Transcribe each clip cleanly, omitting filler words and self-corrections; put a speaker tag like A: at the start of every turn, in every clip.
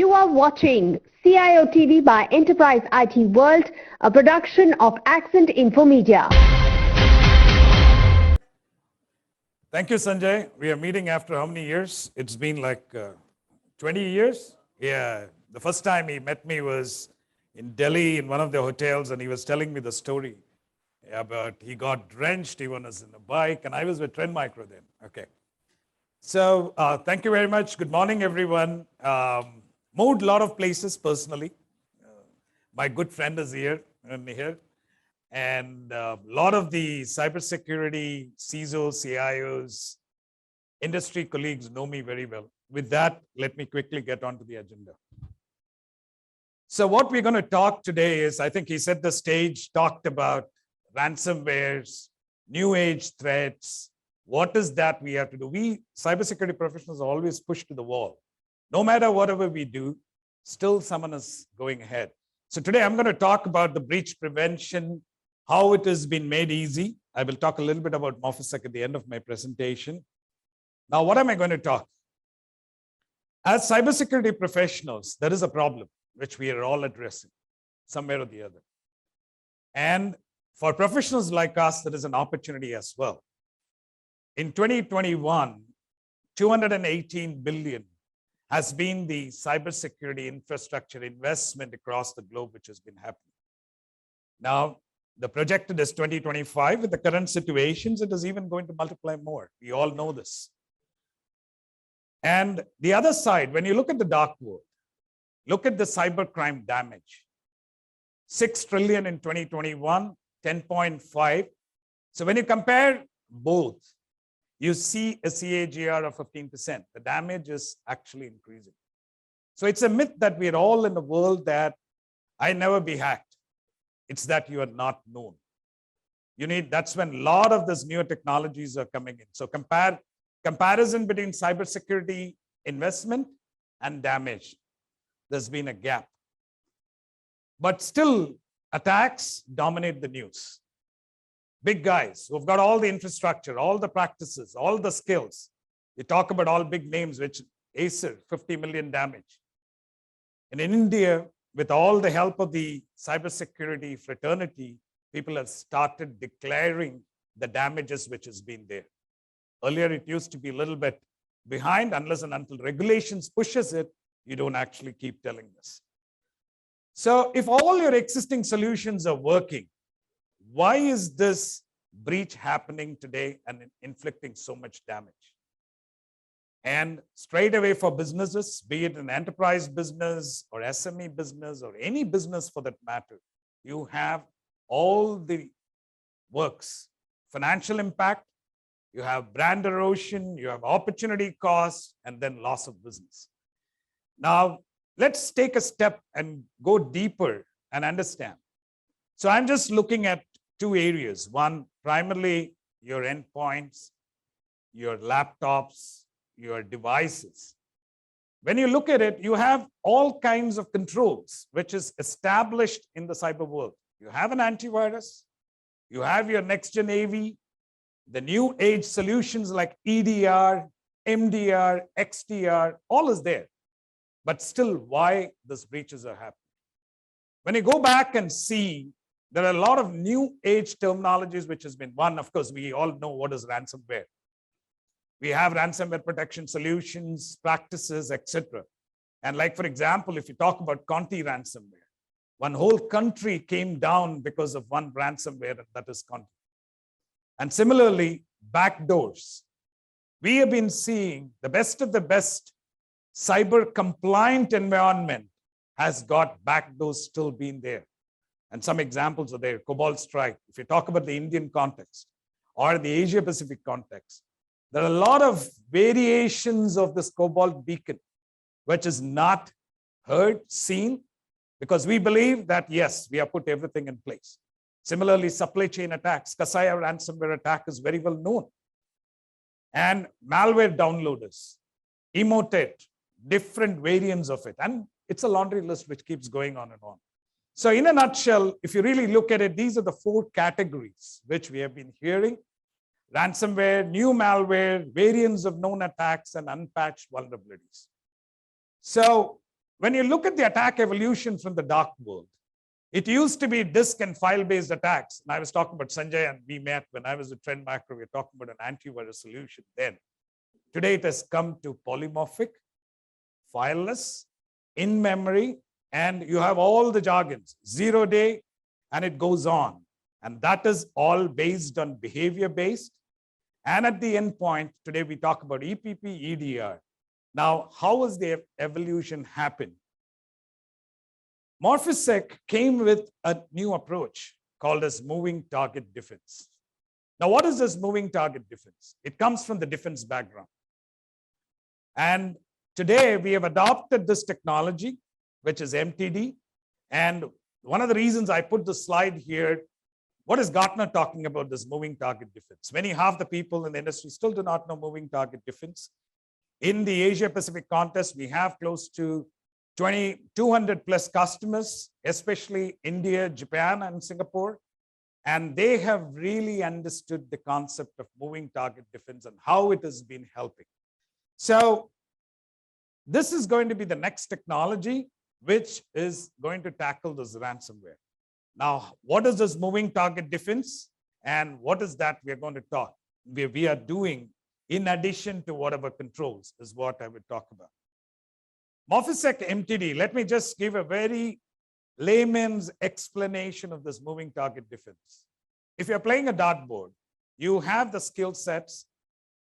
A: You are watching CIOTV by Enterprise IT World, a production of Accent Infomedia.
B: Thank you, Sanjay. We are meeting after how many years? It's been like 20 years. Yeah, the first time he met me was in Delhi in one of the hotels, and he was telling me the story about he got drenched, he was in a bike, and I was with Trend Micro then. Okay. So thank you very much. Good morning, everyone. Moved a lot of places personally. My good friend is here and a lot of the cybersecurity CISOs, CIOs, industry colleagues know me very well. With that, let me quickly get onto the agenda. So what we're going to talk today is, I think he set the stage, talked about ransomwares, new age threats. What is that we have to do? We cybersecurity professionals are always pushed to the wall. No matter whatever we do, still someone is going ahead. So today I'm going to talk about the breach prevention, how it has been made easy. I will talk a little bit about Morphisec at the end of my presentation. Now, what am I going to talk? As cybersecurity professionals, there is a problem which we are all addressing somewhere or the other. And for professionals like us, there is an opportunity as well. In 2021, 218 billion has been the cybersecurity infrastructure investment across the globe, which has been happening. Now, the projected is 2025. With the current situations, it is even going to multiply more. We all know this. And the other side, when you look at the dark world, look at the cybercrime damage. 6 trillion in 2021, 10.5. So when you compare both, you see a CAGR of 15%. The damage is actually increasing. So it's a myth that we are all in a world that I never be hacked. It's that you are not known. That's when a lot of these newer technologies are coming in. So comparison between cybersecurity investment and damage, there's been a gap. But still, attacks dominate the news. Big guys who've got all the infrastructure, all the practices, all the skills. You talk about all big names, which Acer, 50 million damage. And in India, with all the help of the cybersecurity fraternity, people have started declaring the damages which has been there. Earlier, it used to be a little bit behind, unless and until regulations pushes it, you don't actually keep telling this. So if all your existing solutions are working, why is this breach happening today and inflicting so much damage? And straight away for businesses, be it an enterprise business or SME business or any business for that matter, you have all the works, financial impact, you have brand erosion, you have opportunity cost, and then loss of business. Now, let's take a step and go deeper and understand. So I'm just looking at two areas. One, primarily your endpoints, your laptops, your devices. When you look at it, you have all kinds of controls, which is established in the cyber world. You have an antivirus, you have your next-gen AV, the new age solutions like EDR, MDR, XDR, all is there. But still, why these breaches are happening? When you go back and see, there are a lot of new age terminologies which has been one. Of course, we all know what is ransomware. We have ransomware protection solutions, practices, etc. And like, for example, if you talk about Conti ransomware, one whole country came down because of one ransomware, and that is Conti. And similarly, backdoors. We have been seeing the best of the best cyber compliant environment has got backdoors still being there. And some examples are there. Cobalt Strike, if you talk about the Indian context or the Asia Pacific context, there are a lot of variations of this Cobalt beacon, which is not heard, seen, because we believe that, yes, we have put everything in place. Similarly, supply chain attacks, Kasaya ransomware attack is very well known. And malware downloaders, Emotet, different variants of it. And it's a laundry list which keeps going on and on. So in a nutshell, if you really look at it, these are the 4 categories which we have been hearing: ransomware, new malware, variants of known attacks, and unpatched vulnerabilities. So when you look at the attack evolution from the dark world, it used to be disk and file-based attacks. And I was talking about Sanjay, and we met when I was with Trend Macro. We were talking about an antivirus solution then. Today, it has come to polymorphic, fileless, in memory, and you have all the jargons, 0 day, and it goes on. And that is all based on behavior-based. And at the end point, today we talk about EPP, EDR. Now, how has the evolution happened? Morphisec came with a new approach called as moving target defense. Now, what is this moving target defense? It comes from the defense background. And today we have adopted this technology, which is MTD. And one of the reasons I put the slide here, what is Gartner talking about this moving target defense? Many, half the people in the industry still do not know moving target defense. In the Asia Pacific contest, we have close to 200 plus customers, especially India, Japan, and Singapore. And they have really understood the concept of moving target defense and how it has been helping. So this is going to be the next technology which is going to tackle this ransomware. Now, what is this moving target defense? And what is that we are going to talk? We are doing in addition to whatever controls is what I would talk about. Morphisec MTD, let me just give a very layman's explanation of this moving target defense. If you're playing a dartboard, you have the skill sets,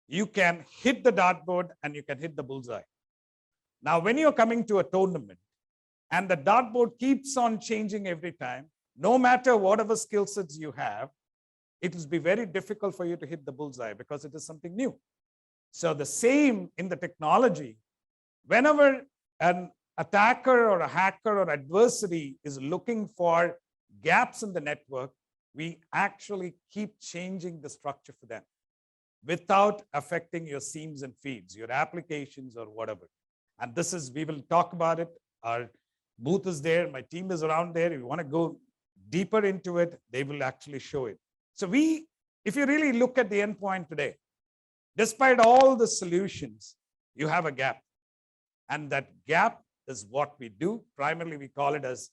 B: you can hit the dartboard and you can hit the bullseye. Now, when you're coming to a tournament and the dartboard keeps on changing every time, no matter whatever skill sets you have, it will be very difficult for you to hit the bullseye because it is something new. So the same in the technology, whenever an attacker or a hacker or adversary is looking for gaps in the network, we actually keep changing the structure for them without affecting your seams and feeds, your applications or whatever. And this is, we will talk about it. Our booth is there. My team is around there. If you want to go deeper into it, they will actually show it. So if you really look at the endpoint today, despite all the solutions, you have a gap. And that gap is what we do. Primarily, we call it as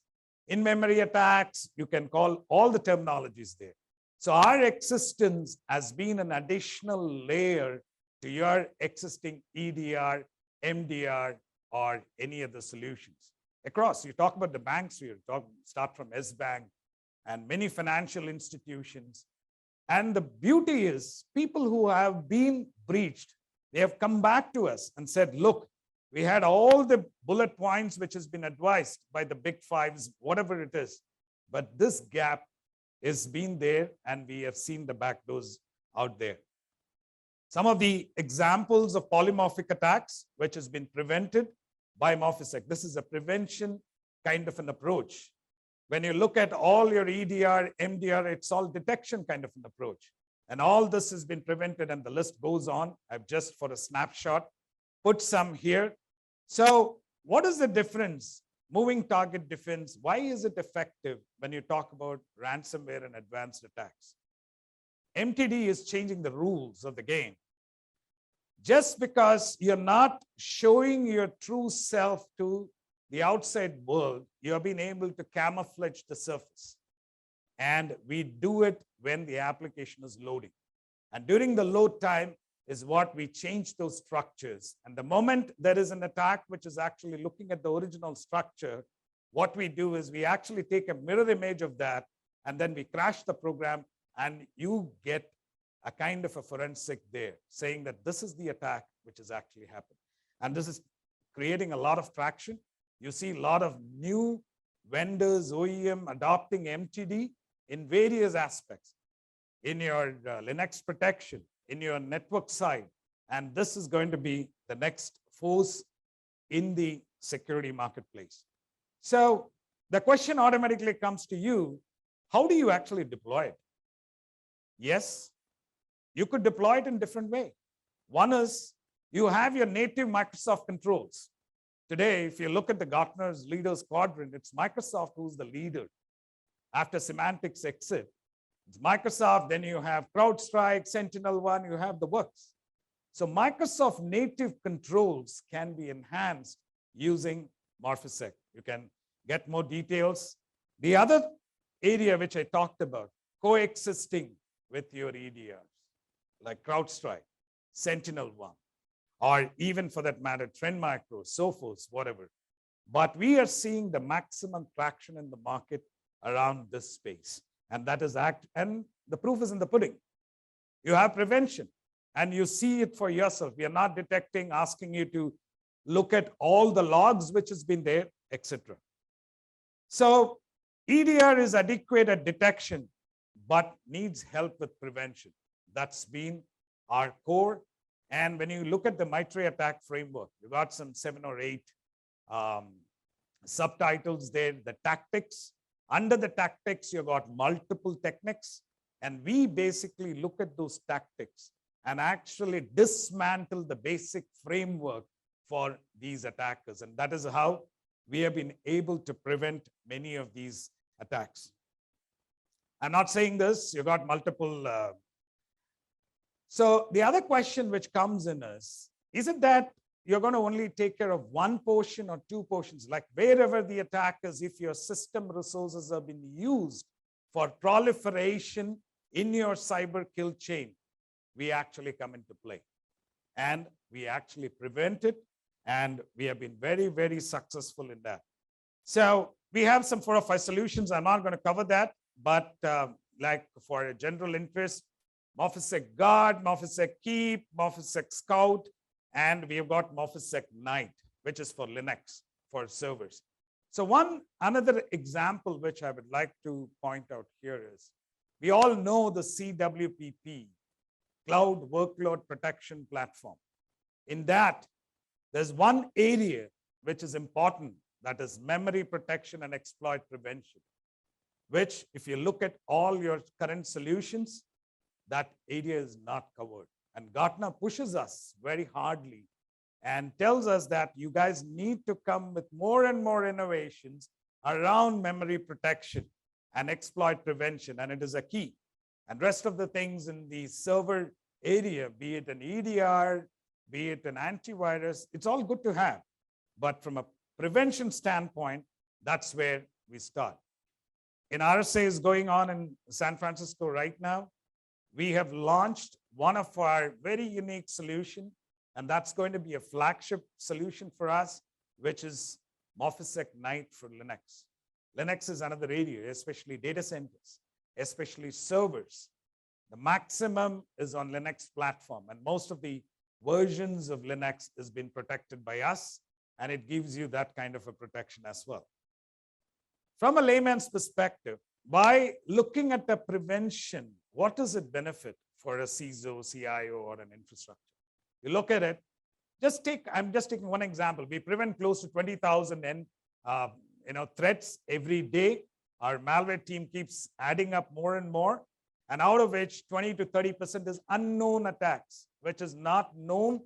B: in-memory attacks. You can call all the terminologies there. So our existence has been an additional layer to your existing EDR, MDR, or any other solutions. Across, you talk about the banks, you start from S-Bank and many financial institutions. And the beauty is people who have been breached, they have come back to us and said, look, we had all the bullet points which has been advised by the big fives, whatever it is. But this gap has been there and we have seen the back doors out there. Some of the examples of polymorphic attacks, which has been prevented by Morphisec. This is a prevention kind of an approach. When you look at all your EDR, MDR, it's all detection kind of an approach. And all this has been prevented and the list goes on. I've just for a snapshot put some here. So what is the difference? Moving target defense, why is it effective when you talk about ransomware and advanced attacks? MTD is changing the rules of the game. Just because you're not showing your true self to the outside world, you have been able to camouflage the surface. And we do it when the application is loading. And during the load time is what we change those structures. And the moment there is an attack, which is actually looking at the original structure, what we do is we actually take a mirror image of that, and then we crash the program, and you get a kind of a forensic there saying that this is the attack which has actually happened. And this is creating a lot of traction. You see a lot of new vendors, OEM adopting MTD in various aspects, in your Linux protection, in your network side. And this is going to be the next force in the security marketplace. So the question automatically comes to you, how do you actually deploy it? Yes, you could deploy it in different way. One is you have your native Microsoft controls. Today, if you look at the Gartner's leaders quadrant, it's Microsoft who's the leader. After semantics exit, it's Microsoft, then you have CrowdStrike, SentinelOne, you have the works. So Microsoft native controls can be enhanced using Morphisec. You can get more details. The other area which I talked about, coexisting with your EDRs, like CrowdStrike, Sentinel-1, or even for that matter, Trend Micro, Sophos, whatever. But we are seeing the maximum traction in the market around this space. And that is and the proof is in the pudding. You have prevention and you see it for yourself. We are not detecting, asking you to look at all the logs which has been there, etc. So EDR is adequate at detection, but needs help with prevention. That's been our core. And when you look at the Maitre attack framework, you got some 7 or 8 subtitles there, the tactics. Under the tactics, you got multiple techniques. And we basically look at those tactics and actually dismantle the basic framework for these attackers. And that is how we have been able to prevent many of these attacks. I'm not saying this, you got multiple. So the other question which comes in is it that you're going to only take care of one portion or 2 portions? Like wherever the attack is, if your system resources have been used for proliferation in your cyber kill chain, we actually come into play. And we actually prevent it. And we have been very, very successful in that. So we have some 4 or 5 solutions. I'm not going to cover that. But like for a general interest, Morphisec Guard, Morphisec Keep, Morphisec Scout, and we have got Morphisec Night, which is for Linux, for servers. So another example which I would like to point out here is, we all know the CWPP, Cloud Workload Protection Platform. In that, there's one area which is important, that is memory protection and exploit prevention, which if you look at all your current solutions, that area is not covered. And Gartner pushes us very hardly and tells us that you guys need to come with more and more innovations around memory protection and exploit prevention. And it is a key. And rest of the things in the server area, be it an EDR, be it an antivirus, it's all good to have. But from a prevention standpoint, that's where we start. In RSA is going on in San Francisco right now. We have launched one of our very unique solution, and that's going to be a flagship solution for us, which is Morphisec Night for Linux. Linux is another area, especially data centers, especially servers. The maximum is on Linux platform, and most of the versions of Linux has been protected by us, and it gives you that kind of a protection as well. From a layman's perspective, by looking at the prevention, what does it benefit for a CISO, CIO, or an infrastructure? You look at it, I'm just taking one example. We prevent close to 20,000 threats every day. Our malware team keeps adding up more and more, and out of which 20 to 30% is unknown attacks, which is not known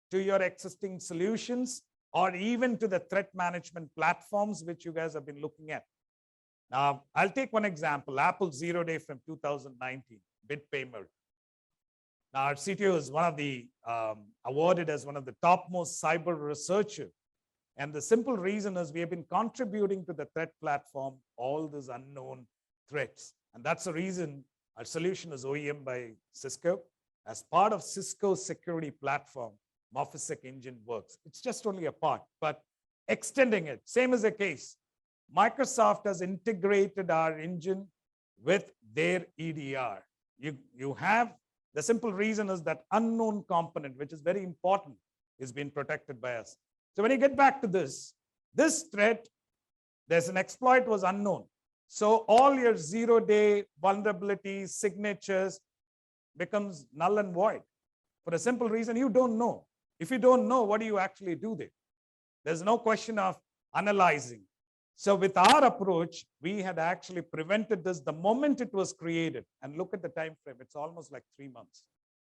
B: to your existing solutions or even to the threat management platforms which you guys have been looking at. Now, I'll take one example, Apple 0 Day from 2019, BitPaymer. Now, our CTO is one of the, awarded as one of the topmost cyber researchers. And the simple reason is we have been contributing to the threat platform, all these unknown threats. And that's the reason our solution is OEM by Cisco. As part of Cisco's security platform, Morphisec engine works. It's just only a part, but extending it, same as the case. Microsoft has integrated our engine with their EDR. You have, the simple reason is that unknown component, which is very important, is being protected by us. So when you get back to this threat, there's an exploit was unknown. So all your 0 day vulnerabilities, signatures becomes null and void. For a simple reason, you don't know. If you don't know, what do you actually do there? There's no question of analyzing. So with our approach, we had actually prevented this the moment it was created. And look at the time frame, it's almost like 3 months.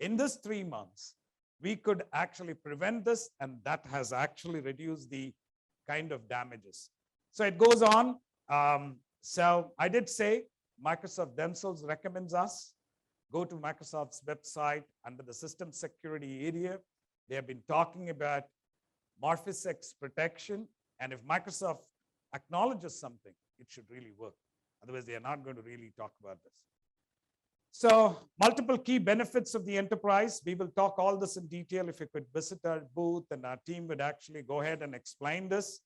B: In this 3 months, we could actually prevent this, and that has actually reduced the kind of damages. So it goes on. So I did say Microsoft themselves recommends us. Go to Microsoft's website under the system security area. They have been talking about Morphisec's protection. And if Microsoft acknowledges something, it should really work. Otherwise, they are not going to really talk about this. So multiple key benefits of the enterprise. We will talk all this in detail. If you could visit our booth, and our team would actually go ahead and explain this.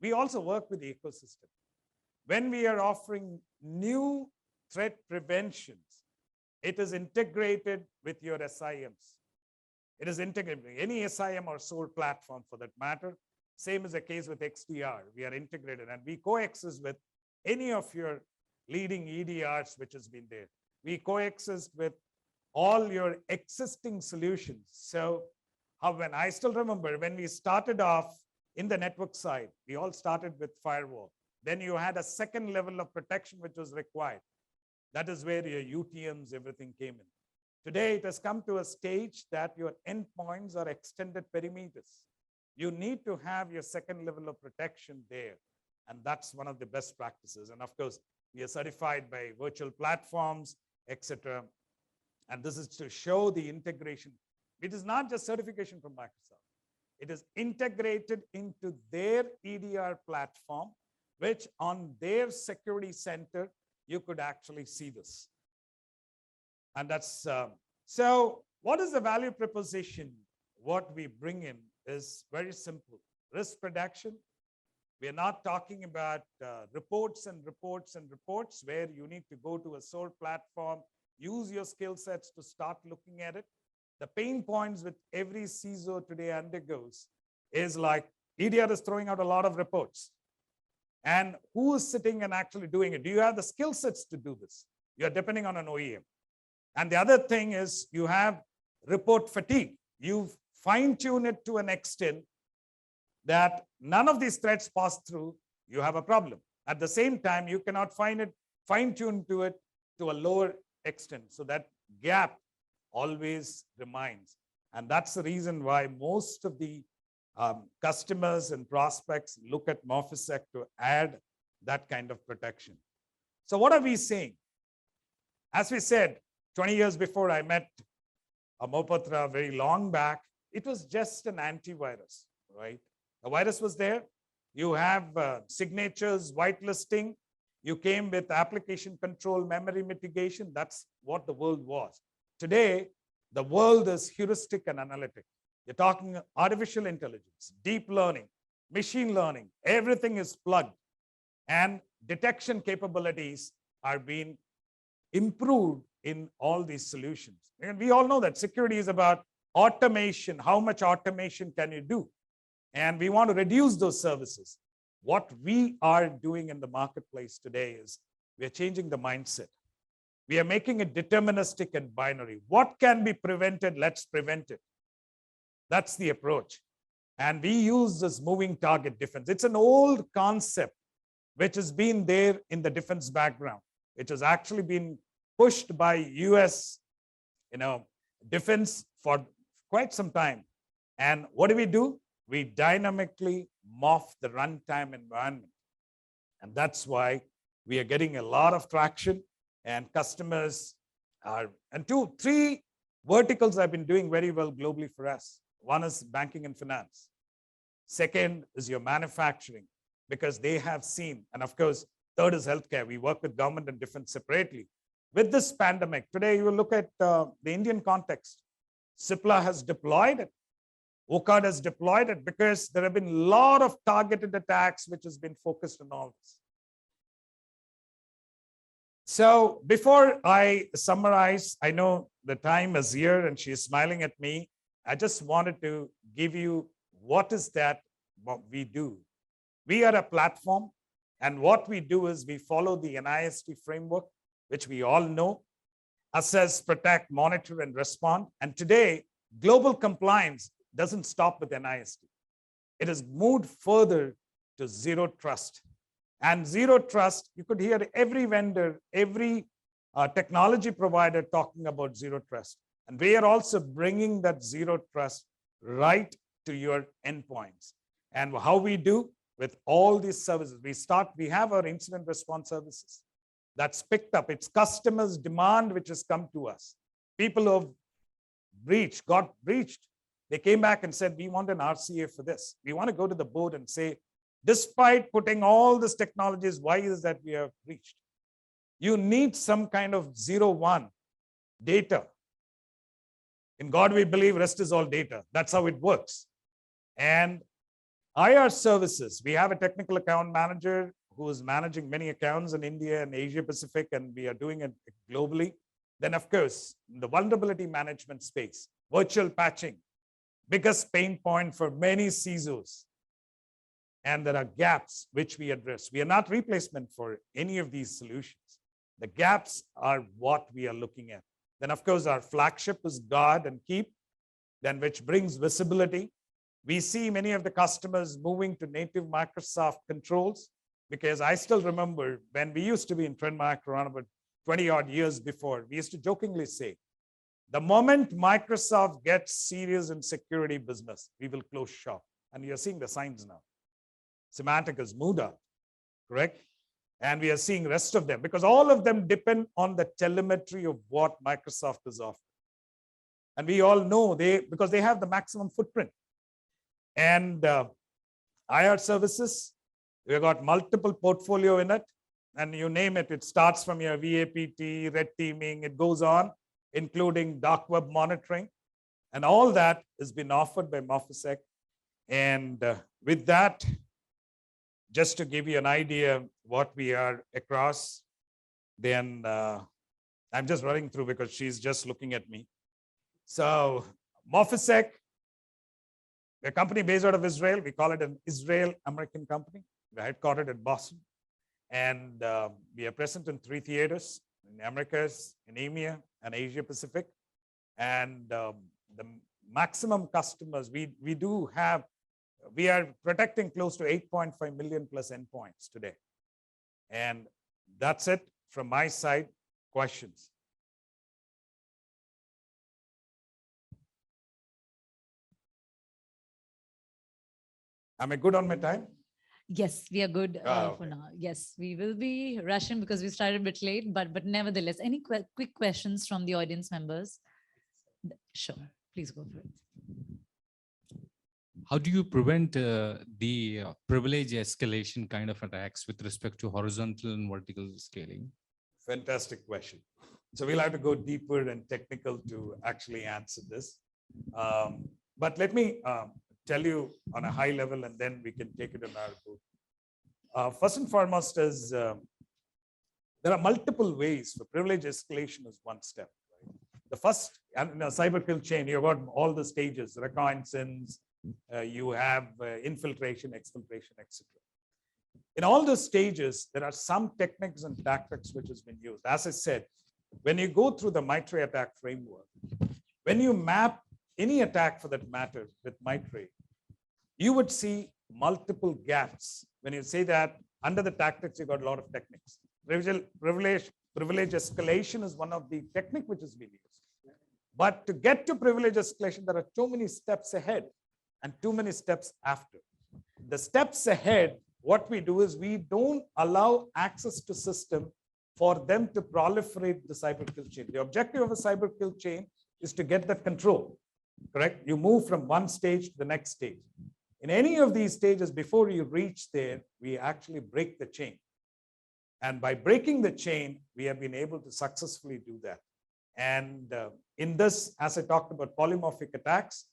B: We also work with the ecosystem. When we are offering new threat preventions, it is integrated with your SIMs. It is integrated with any SIM or SOAR platform for that matter. Same is the case with XDR. We are integrated and we coexist with any of your leading EDRs which has been there. We coexist with all your existing solutions. So when I still remember when we started off in the network side, we all started with firewall. Then you had a second level of protection which was required. That is where your UTMs, everything came in. Today, it has come to a stage that your endpoints are extended perimeters. You need to have your second level of protection there. And that's one of the best practices. And of course, we are certified by virtual platforms, etc. And this is to show the integration. It is not just certification from Microsoft. It is integrated into their EDR platform, which on their security center, you could actually see this. And that's, so what is the value proposition? What we bring in is very simple. Risk reduction. We are not talking about reports and reports and reports where you need to go to a SOAR platform, use your skill sets to start looking at it. The pain points with every CISO today undergoes is like EDR is throwing out a lot of reports. And who is sitting and actually doing it? Do you have the skill sets to do this? You're depending on an OEM. And the other thing is you have report fatigue. You fine-tune it to an extent that none of these threats pass through, you have a problem. At the same time, you cannot fine-tune to it to a lower extent. So that gap always remains. And that's the reason why most of the customers and prospects look at Morphisec to add that kind of protection. So what are we saying? As we said, 20 years before I met Mopatra very long back, it was just an antivirus, right? The virus was there. You have signatures, whitelisting. You came with application control, memory mitigation. That's what the world was. Today, the world is heuristic and analytic. You're talking artificial intelligence, deep learning, machine learning. Everything is plugged. And detection capabilities are being improved in all these solutions. And we all know that security is about automation. How much automation can you do? And we want to reduce those services. What we are doing in the marketplace today is we are changing the mindset. We are making it deterministic and binary. What can be prevented? Let's prevent it. That's the approach. And we use this moving target defense. It's an old concept which has been there in the defense background. It has actually been pushed by US, defense for quite some time. And what do? We dynamically morph the runtime environment. And that's why we are getting a lot of traction and customers are, and three verticals have been doing very well globally for us. One is banking and finance. Second is your manufacturing, because they have seen, and of course, third is healthcare. We work with government and defense separately. With this pandemic, today you will look at the Indian context. CIPLA has deployed it. OCAD has deployed it because there have been a lot of targeted attacks which has been focused on all this. So before I summarize, I know the time is here and she's smiling at me. I just wanted to give you what is that what we do. We are a platform, and what we do is we follow the NIST framework, which we all know: assess, protect, monitor, and respond. And today, global compliance doesn't stop with NIST. It has moved further to zero trust. And zero trust, you could hear every vendor, every technology provider talking about zero trust. And we are also bringing that zero trust right to your endpoints. And how we do with all these services, we have our incident response services. That's picked up. It's customers' demand which has come to us. People who have got breached. They came back and said, we want an RCA for this. We want to go to the board and say, Despite putting all these technologies, why is that we have reached? You need some kind of 0-1 data. In God we believe, rest is all data. That's how it works. And IR services, we have a technical account manager who is managing many accounts in India and Asia Pacific, and we are doing it globally. Then, of course, in the vulnerability management space, virtual patching, biggest pain point for many CISOs. And there are gaps which we address. We are not replacement for any of these solutions. The gaps are what we are looking at. Then, of course, our flagship is guard and keep, then which brings visibility. We see many of the customers moving to native Microsoft controls, because I still remember when we used to be in Trendmark around about 20 odd years before, we used to jokingly say, the moment Microsoft gets serious in security business, we will close shop. And you're seeing the signs now. Symantec has moved out, correct? And we are seeing rest of them, because all of them depend on the telemetry of what Microsoft is offering. And we all know because they have the maximum footprint. And IR services, we've got multiple portfolio in it, and you name it, it starts from your VAPT, red teaming, it goes on, including dark web monitoring. And all that has been offered by Morphisec. And with that, just to give you an idea what we are across, then I'm just running through because she's just looking at me. So Morphisec, a company based out of Israel. We call it an Israel-American company. We're headquartered in Boston. And we are present in 3 theaters, in the Americas, in EMEA, and Asia Pacific. And the maximum customers, we are protecting close to 8.5 million plus endpoints today. And that's it from my side. Questions? Am I good on my time?
C: Yes, we are good
B: Okay.
C: for now. Yes, we will be rushing because we started a bit late, but nevertheless, any quick questions from the audience members? Sure, please go for it.
D: How do you prevent the privilege escalation kind of attacks with respect to horizontal and vertical scaling?
B: Fantastic question. So we'll have to go deeper and technical to actually answer this. But let me tell you on a high level, and then we can take it in our group. First and foremost is there are multiple ways for privilege escalation is one step. Right? The first, in a cyber kill chain, you've got all the stages, reconnaissance, you have infiltration, exfiltration, etc. In all those stages, there are some techniques and tactics which has been used. As I said, when you go through the MITRE attack framework, when you map any attack for that matter with MITRE, you would see multiple gaps. When you say that under the tactics, you got a lot of techniques. Privilege escalation is one of the technique which has been used. But to get to privilege escalation, there are too many steps ahead and too many steps after. The steps ahead, what we do is we don't allow access to system for them to proliferate the cyber kill chain. The objective of a cyber kill chain is to get that control, correct? You move from one stage to the next stage. In any of these stages, before you reach there, we actually break the chain. And by breaking the chain, we have been able to successfully do that. And in this, as I talked about polymorphic attacks,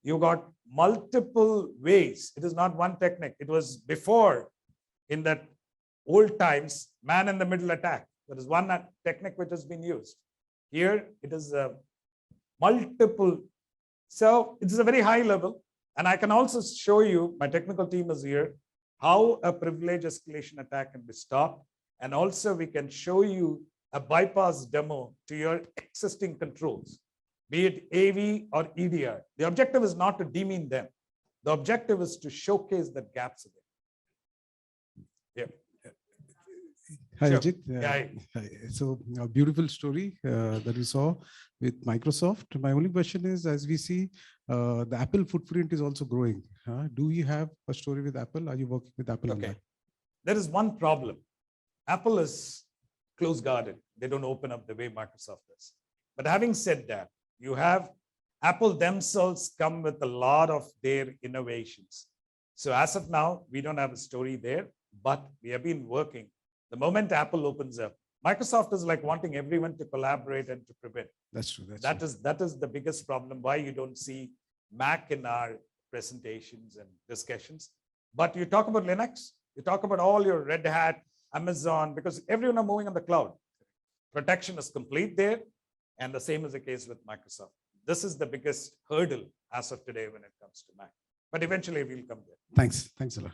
B: you got multiple ways. It is not one technique. It was before, in that old times, man in the middle attack. There is one technique which has been used. Here, it is multiple. So it is a very high level. And I can also show you, my technical team is here, how a privilege escalation attack can be stopped. And also we can show you a bypass demo to your existing controls, be it AV or EDR. The objective is not to demean them. The objective is to showcase the gaps of it. Yeah.
E: Hi,
B: Sure.
E: Ajit. Hi. So a beautiful story that we saw with Microsoft. My only question is, as we see, the Apple footprint is also growing. Do you have a story with Apple? Are you working with Apple on that?
B: There is one problem. Apple is close guarded. They don't open up the way Microsoft does. But having said that, you have Apple themselves come with a lot of their innovations. So as of now, we don't have a story there, but we have been working. The moment Apple opens up, Microsoft is like wanting everyone to collaborate and to prevent.
E: That's true.
B: That is the biggest problem why you don't see Mac in our presentations and discussions. But you talk about Linux, you talk about all your Red Hat, Amazon, because everyone are moving on the cloud. Protection is complete there. And the same is the case with Microsoft. This is the biggest hurdle as of today when it comes to Mac. But eventually we'll come there.
E: Thanks. Thanks a lot.